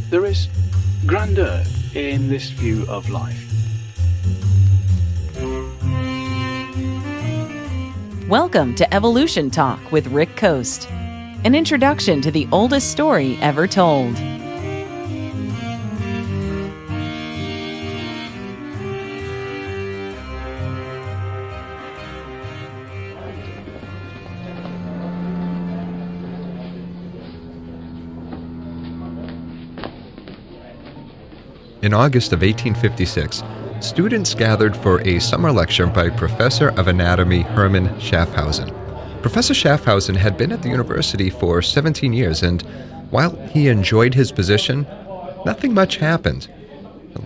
There is grandeur in this view of life. Welcome to Evolution Talk with Rick Coast, an introduction to the oldest story ever told. In August of 1856, students gathered for a summer lecture by Professor of Anatomy Hermann Schaafhausen. Professor Schaafhausen had been at the university for 17 years, and while he enjoyed his position, nothing much happened.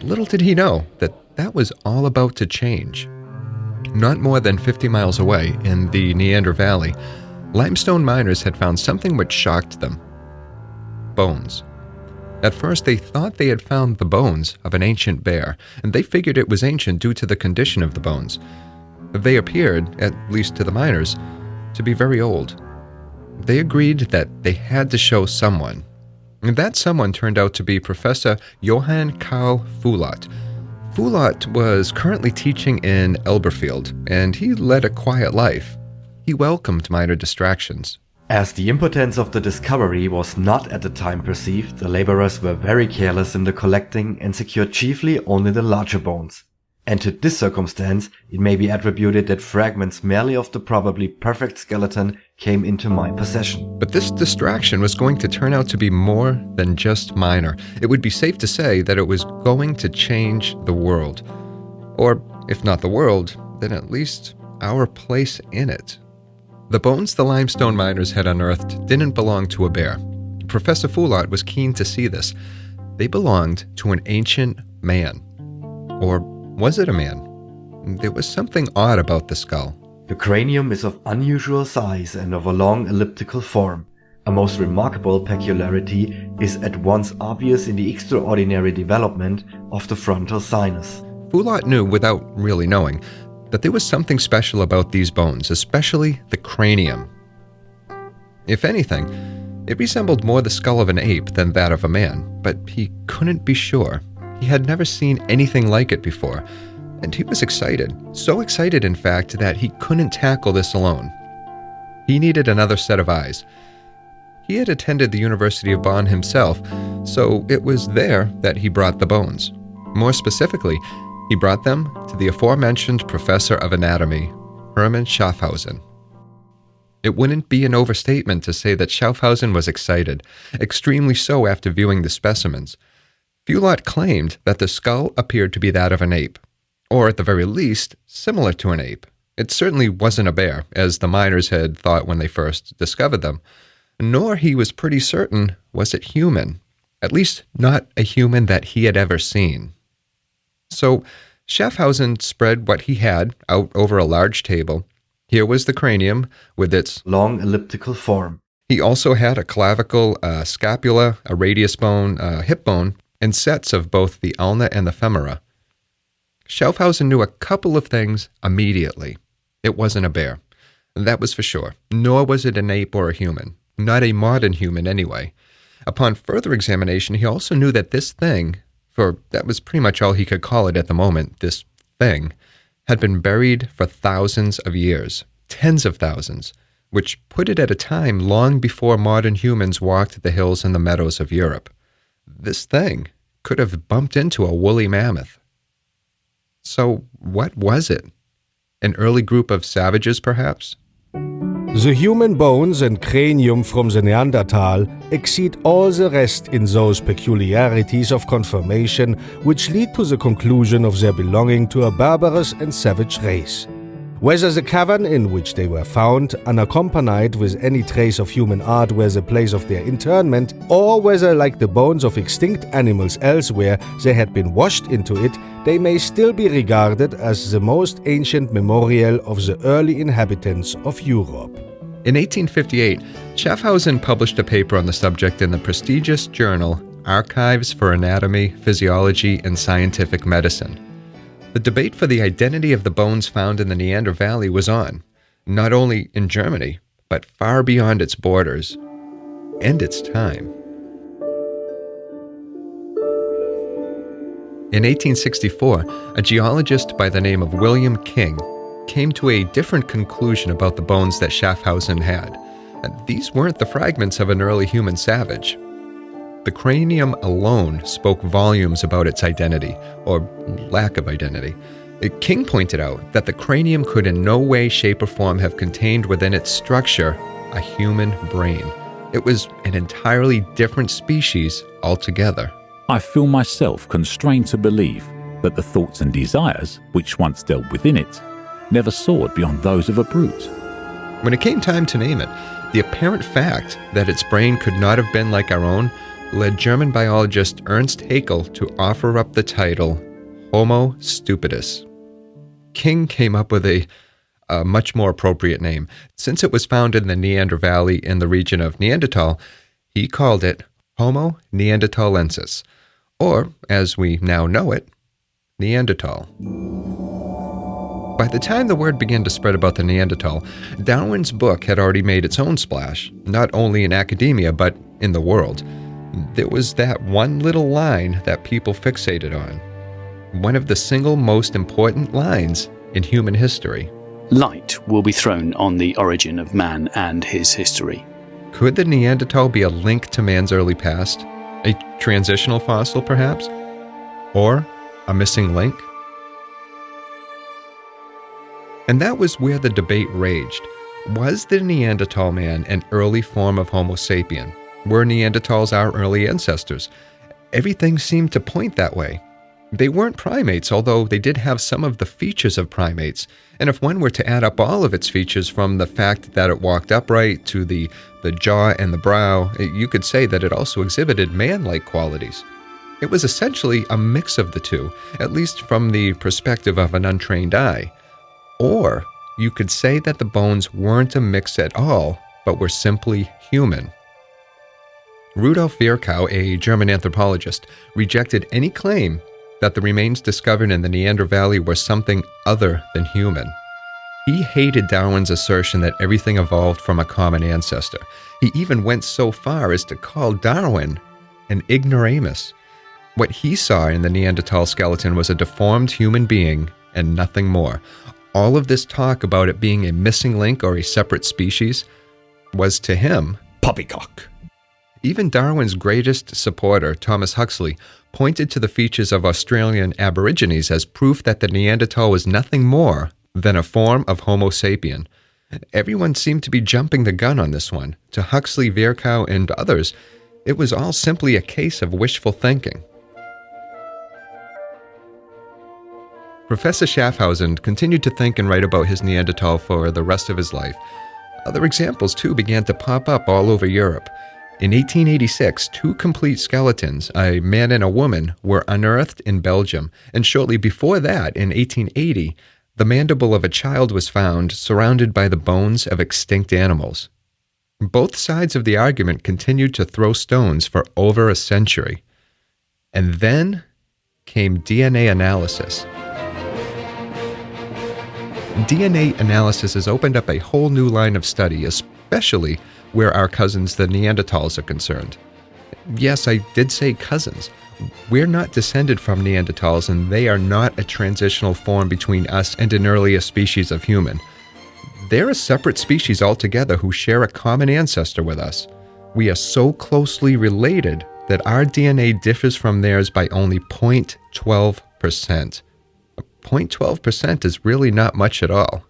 Little did he know that that was all about to change. Not more than 50 miles away, in the Neander Valley, limestone miners had found something which shocked them: bones. At first, they thought they had found the bones of an ancient bear, and they figured it was ancient due to the condition of the bones. They appeared, at least to the miners, to be very old. They agreed that they had to show someone, and that someone turned out to be Professor Johann Karl Foulat. Foulat was currently teaching in Elberfeld, and he led a quiet life. He welcomed minor distractions. As the importance of the discovery was not at the time perceived, the laborers were very careless in the collecting and secured chiefly only the larger bones. And to this circumstance, it may be attributed that fragments merely of the probably perfect skeleton came into my possession. But this distraction was going to turn out to be more than just minor. It would be safe to say that it was going to change the world. Or, if not the world, then at least our place in it. The bones the limestone miners had unearthed didn't belong to a bear. Professor Foulat was keen to see this. They belonged to an ancient man. Or was it a man? There was something odd about the skull. The cranium is of unusual size and of a long elliptical form. A most remarkable peculiarity is at once obvious in the extraordinary development of the frontal sinus. Foulat knew, without really knowing, that there was something special about these bones, especially the cranium. If anything, it resembled more the skull of an ape than that of a man, but he couldn't be sure. He had never seen anything like it before, and he was excited. So excited, in fact, that he couldn't tackle this alone. He needed another set of eyes. He had attended the University of Bonn himself, so it was there that he brought the bones. More specifically, he brought them to the aforementioned Professor of Anatomy, Hermann Schaafhausen. It wouldn't be an overstatement to say that Schaafhausen was excited, extremely so after viewing the specimens. Foulat claimed that the skull appeared to be that of an ape, or at the very least, similar to an ape. It certainly wasn't a bear, as the miners had thought when they first discovered them, nor, he was pretty certain, was it human, at least not a human that he had ever seen. So Schaafhausen spread what he had out over a large table. Here was the cranium with its long elliptical form. He also had a clavicle, a scapula, a radius bone, a hip bone, and sets of both the ulna and the femora. Schaafhausen knew a couple of things immediately. It wasn't a bear. That was for sure. Nor was it an ape or a human. Not a modern human anyway. Upon further examination, he also knew that this thing, for that was pretty much all he could call it at the moment, this thing, had been buried for thousands of years, tens of thousands, which put it at a time long before modern humans walked the hills and the meadows of Europe. This thing could have bumped into a woolly mammoth. So what was it? An early group of savages, perhaps? The human bones and cranium from the Neanderthal exceed all the rest in those peculiarities of conformation which lead to the conclusion of their belonging to a barbarous and savage race. Whether the cavern in which they were found, unaccompanied with any trace of human art, were the place of their interment, or whether, like the bones of extinct animals elsewhere, they had been washed into it, they may still be regarded as the most ancient memorial of the early inhabitants of Europe. In 1858, Schaafhausen published a paper on the subject in the prestigious journal Archives for Anatomy, Physiology, and Scientific Medicine. The debate for the identity of the bones found in the Neander Valley was on, not only in Germany, but far beyond its borders and its time. In 1864, a geologist by the name of William King came to a different conclusion about the bones that Schaafhausen had. These weren't the fragments of an early human savage. The cranium alone spoke volumes about its identity, or lack of identity. King pointed out that the cranium could in no way, shape, or form have contained within its structure a human brain. It was an entirely different species altogether. I feel myself constrained to believe that the thoughts and desires which once dwelt within it never soared beyond those of a brute. When it came time to name it, the apparent fact that its brain could not have been like our own led German biologist Ernst Haeckel to offer up the title Homo stupidus. King came up with a much more appropriate name. Since it was found in the Neander Valley in the region of Neanderthal, he called it Homo neanderthalensis, or, as we now know it, Neanderthal. By the time the word began to spread about the Neanderthal, Darwin's book had already made its own splash, not only in academia, but in the world. There was that one little line that people fixated on. One of the single most important lines in human history. Light will be thrown on the origin of man and his history. Could the Neanderthal be a link to man's early past? A transitional fossil, perhaps? Or a missing link? And that was where the debate raged. Was the Neanderthal man an early form of Homo sapien? Were Neanderthals our early ancestors? Everything seemed to point that way. They weren't primates, although they did have some of the features of primates. And if one were to add up all of its features, from the fact that it walked upright to the jaw and the brow, you could say that it also exhibited man-like qualities. It was essentially a mix of the two, at least from the perspective of an untrained eye. Or you could say that the bones weren't a mix at all, but were simply human. Rudolf Virchow, a German anthropologist, rejected any claim that the remains discovered in the Neander Valley were something other than human. He hated Darwin's assertion that everything evolved from a common ancestor. He even went so far as to call Darwin an ignoramus. What he saw in the Neanderthal skeleton was a deformed human being and nothing more. All of this talk about it being a missing link or a separate species was to him poppycock. Even Darwin's greatest supporter, Thomas Huxley, pointed to the features of Australian Aborigines as proof that the Neanderthal was nothing more than a form of Homo sapien. Everyone seemed to be jumping the gun on this one. To Huxley, Virchow, and others, it was all simply a case of wishful thinking. Professor Schaafhausen continued to think and write about his Neanderthal for the rest of his life. Other examples, too, began to pop up all over Europe. In 1886, two complete skeletons, a man and a woman, were unearthed in Belgium, and shortly before that, in 1880, the mandible of a child was found surrounded by the bones of extinct animals. Both sides of the argument continued to throw stones for over a century. And then came DNA analysis. DNA analysis has opened up a whole new line of study, especially where our cousins, the Neanderthals, are concerned. Yes, I did say cousins. We're not descended from Neanderthals, and they are not a transitional form between us and an earlier species of human. They're a separate species altogether who share a common ancestor with us. We are so closely related that our DNA differs from theirs by only 0.12%. 0.12% is really not much at all.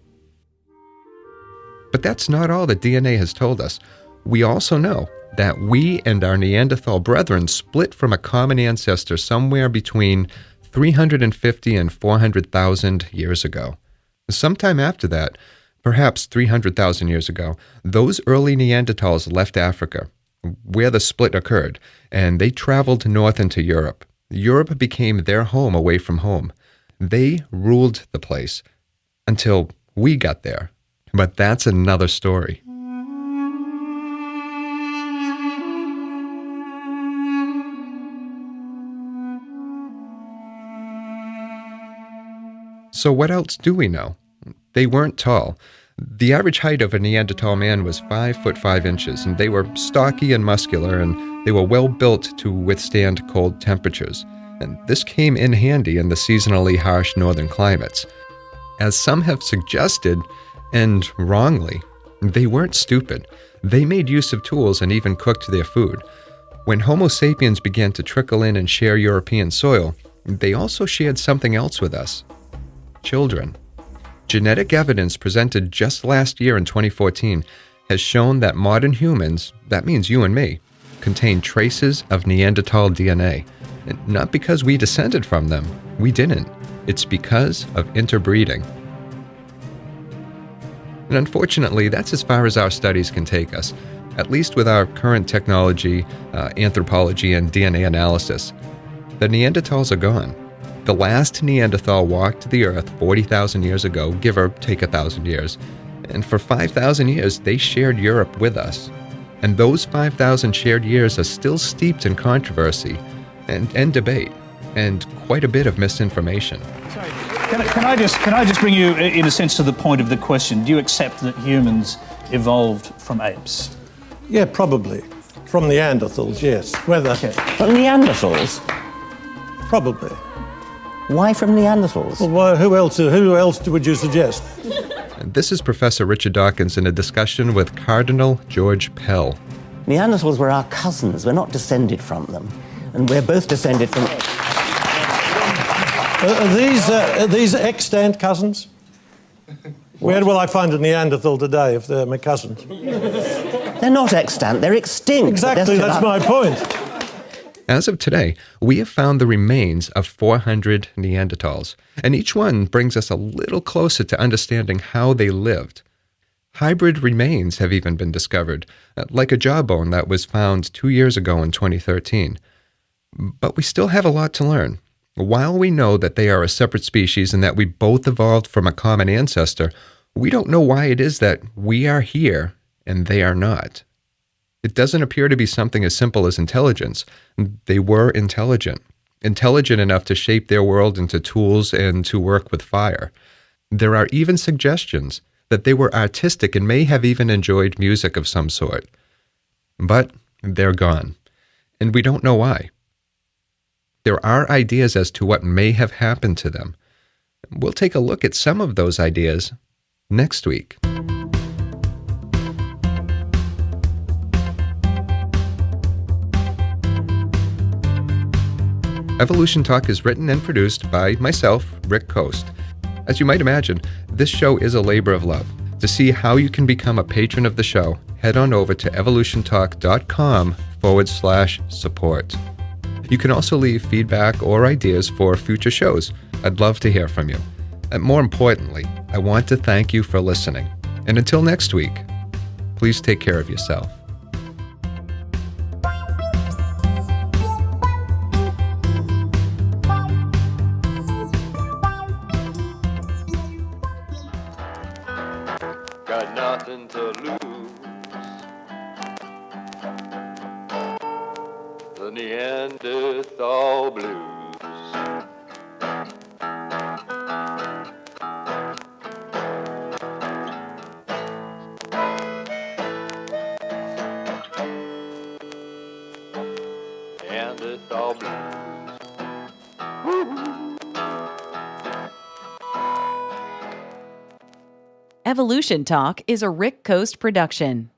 But that's not all that DNA has told us. We also know that we and our Neanderthal brethren split from a common ancestor somewhere between 350 and 400,000 years ago. Sometime after that, perhaps 300,000 years ago, those early Neanderthals left Africa, where the split occurred, and they traveled north into Europe. Europe became their home away from home. They ruled the place until we got there. But that's another story. So what else do we know? They weren't tall. The average height of a Neanderthal man was 5 foot 5 inches, and they were stocky and muscular, and they were well built to withstand cold temperatures. And this came in handy in the seasonally harsh northern climates. As some have suggested, and wrongly, they weren't stupid. They made use of tools and even cooked their food. When Homo sapiens began to trickle in and share European soil, they also shared something else with us: children. Genetic evidence presented just last year in 2014 has shown that modern humans, that means you and me, contain traces of Neanderthal DNA. And not because we descended from them, we didn't. It's because of interbreeding. And unfortunately, that's as far as our studies can take us, at least with our current technology, anthropology, and DNA analysis. The Neanderthals are gone. The last Neanderthal walked the earth 40,000 years ago, give or take 1,000 years. And for 5,000 years, they shared Europe with us. And those 5,000 shared years are still steeped in controversy and debate, and quite a bit of misinformation. Sorry, can I just bring you, in a sense, to the point of the question? Do you accept that humans evolved from apes? Yeah, probably. From Neanderthals, yes. Whether... Okay. From Neanderthals? Probably. Why from Neanderthals? Well, who else would you suggest? And this is Professor Richard Dawkins in a discussion with Cardinal George Pell. Neanderthals were our cousins. We're not descended from them. And we're both descended from... Are these extant cousins? Where will I find a Neanderthal today if they're my cousins? They're not extant, they're extinct. Exactly, that's my point. As of today, we have found the remains of 400 Neanderthals, and each one brings us a little closer to understanding how they lived. Hybrid remains have even been discovered, like a jawbone that was found 2 years ago in 2013. But we still have a lot to learn. While we know that they are a separate species and that we both evolved from a common ancestor, we don't know why it is that we are here and they are not. It doesn't appear to be something as simple as intelligence. They were intelligent enough to shape their world into tools and to work with fire. There are even suggestions that they were artistic and may have even enjoyed music of some sort. But they're gone, and we don't know why. There are ideas as to what may have happened to them. We'll take a look at some of those ideas next week. Evolution Talk is written and produced by myself, Rick Coast. As you might imagine, this show is a labor of love. To see how you can become a patron of the show, head on over to evolutiontalk.com/support. You can also leave feedback or ideas for future shows. I'd love to hear from you. And more importantly, I want to thank you for listening. And until next week, please take care of yourself. Got nothing to lose. The Neanderthal blues. Neanderthal blues. Evolution Talk is a Rick Coast production.